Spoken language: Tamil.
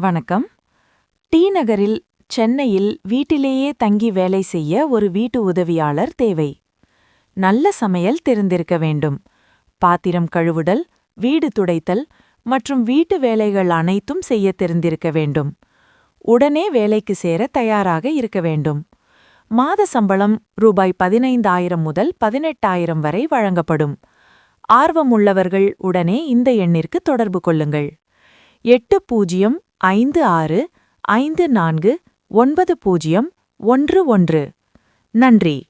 வணக்கம். டி நகரில் சென்னையில் வீட்டிலேயே தங்கி வேலை செய்ய ஒரு வீட்டு உதவியாளர் தேவை. நல்ல சமையல் தெரிந்திருக்க வேண்டும். பாத்திரம் கழுவுதல், வீடு துடைத்தல் மற்றும் வீட்டு வேலைகள் அனைத்தும் செய்ய தெரிந்திருக்க வேண்டும். உடனே வேலைக்கு சேர தயாராக இருக்க வேண்டும். மாத சம்பளம் ரூபாய் 15,000 முதல் 18,000 வரை வழங்கப்படும். ஆர்வமுள்ளவர்கள் உடனே இந்த எண்ணிற்கு தொடர்பு கொள்ளுங்கள். 8056549011. நன்றி.